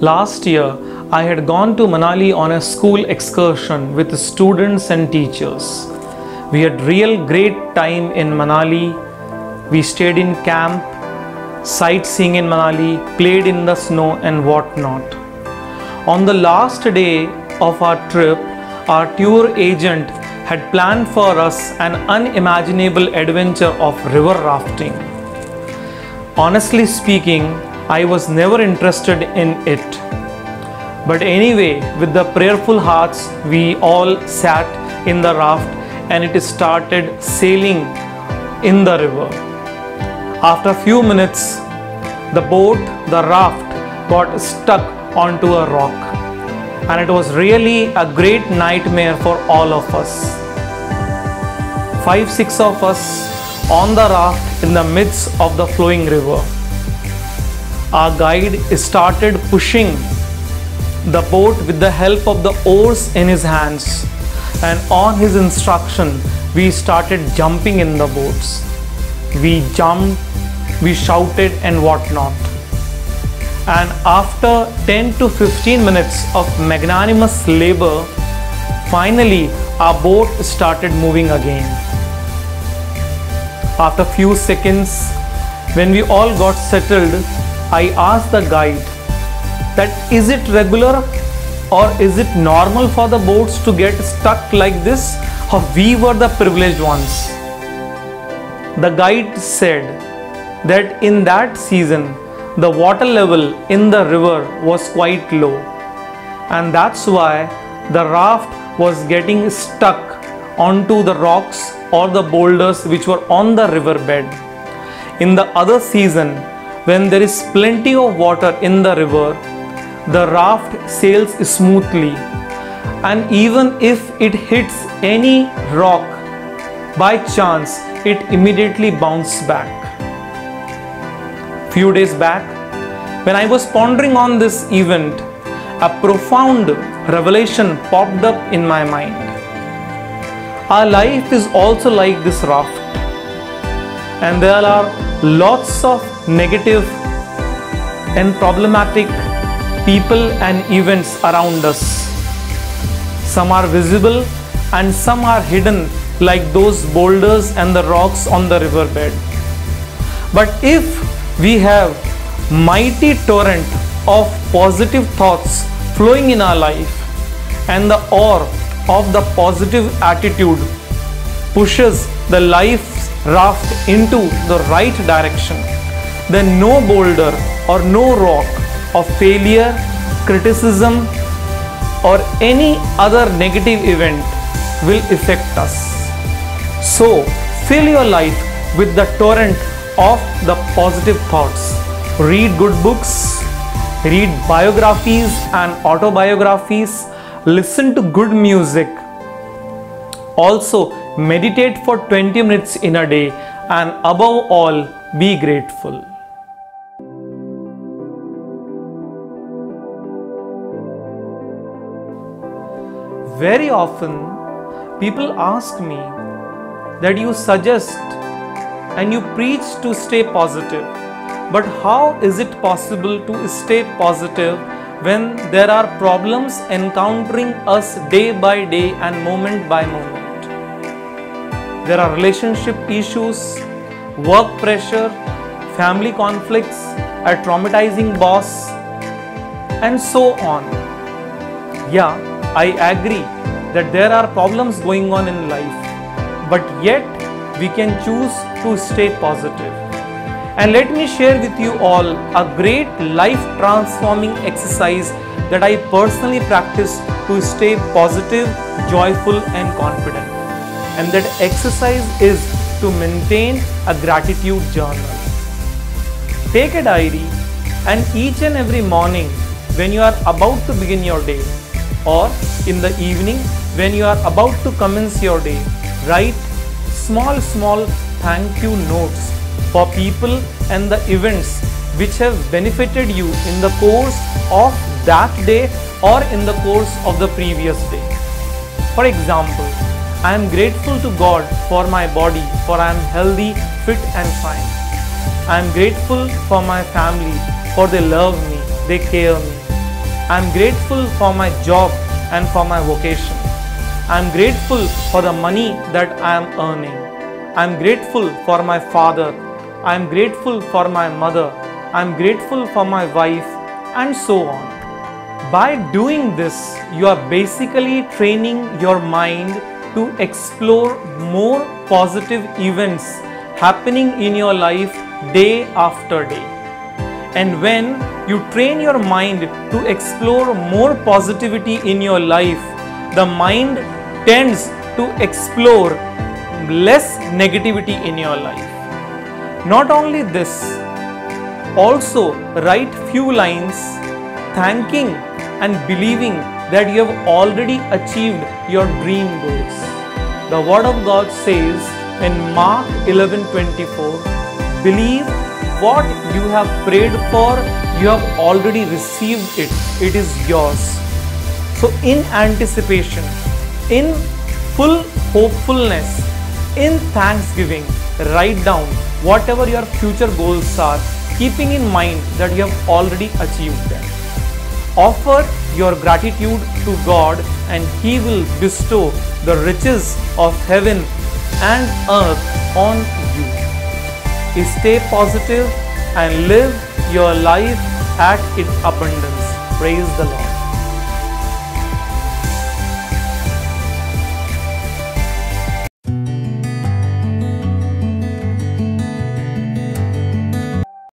Last year, I had gone to Manali on a school excursion with students and teachers. We had real great time in Manali. We stayed in camp, sightseeing in Manali, played in the snow and whatnot. On the last day of our trip, our tour agent had planned for us an unimaginable adventure of river rafting. Honestly speaking, I was never interested in it. But anyway, with the prayerful hearts, we all sat in the raft and it started sailing in the river. After a few minutes, the raft got stuck onto a rock, and it was really a great nightmare for all of us. 5-6 of us on the raft in the midst of the flowing river. Our guide started pushing the boat with the help of the oars in his hands, and on his instruction, we started jumping in the boats. We jumped, we shouted and whatnot. And after 10 to 15 minutes of magnanimous labor, finally our boat started moving again. After a few seconds, when we all got settled, I asked the guide that is it regular or is it normal for the boats to get stuck like this, or we were the privileged ones? The guide said that in that season the water level in the river was quite low, and that's why the raft was getting stuck onto the rocks or the boulders which were on the riverbed. In the other season, when there is plenty of water in the river, the raft sails smoothly, and even if it hits any rock by chance, it immediately bounces back. Few days back, when I was pondering on this event, a profound revelation popped up in my mind. Our life is also like this raft, and there are lots of negative and problematic people and events around us. Some are visible and some are hidden, like those boulders and the rocks on the riverbed. But if we have mighty torrent of positive thoughts flowing in our life, and the oar of the positive attitude pushes the life raft into the right direction, then no boulder or no rock of failure, criticism or any other negative event will affect us. So fill your life with the torrent of the positive thoughts. Read good books, read biographies and autobiographies, listen to good music. Also meditate for 20 minutes in a day, and above all, be grateful. Very often people ask me that you suggest and you preach to stay positive, but how is it possible to stay positive when there are problems encountering us day by day and moment by moment? There are relationship issues, work pressure, family conflicts, a traumatizing boss, and so on. Yeah, I agree that there are problems going on in life, but yet we can choose to stay positive. And let me share with you all a great life transforming exercise that I personally practice to stay positive, joyful and confident. And that exercise is to maintain a gratitude journal. Take a diary, and each and every morning when you are about to begin your day, or in the evening when you are about to commence your day, write small thank you notes for people and the events which have benefited you in the course of that day or in the course of the previous day. For example, I am grateful to God for my body, for I am healthy, fit and fine. I am grateful for my family, for they love me, they care me. I am grateful for my job and for my vocation. I am grateful for the money that I am earning. I am grateful for my father. I am grateful for my mother. I am grateful for my wife, and so on. By doing this, you are basically training your mind to explore more positive events happening in your life day after day. And when you train your mind to explore more positivity in your life, the mind tends to explore less negativity in your life. Not only this, also write few lines thanking and believing that you have already achieved your dream goals. The Word of God says in Mark 11:24, believe what you have prayed for, you have already received it. It is yours. So in anticipation, in full hopefulness, in thanksgiving, write down whatever your future goals are, keeping in mind that you have already achieved them. Offer your gratitude to God and He will bestow the riches of heaven and earth on you. Stay positive and live your life at its abundance. Praise the Lord.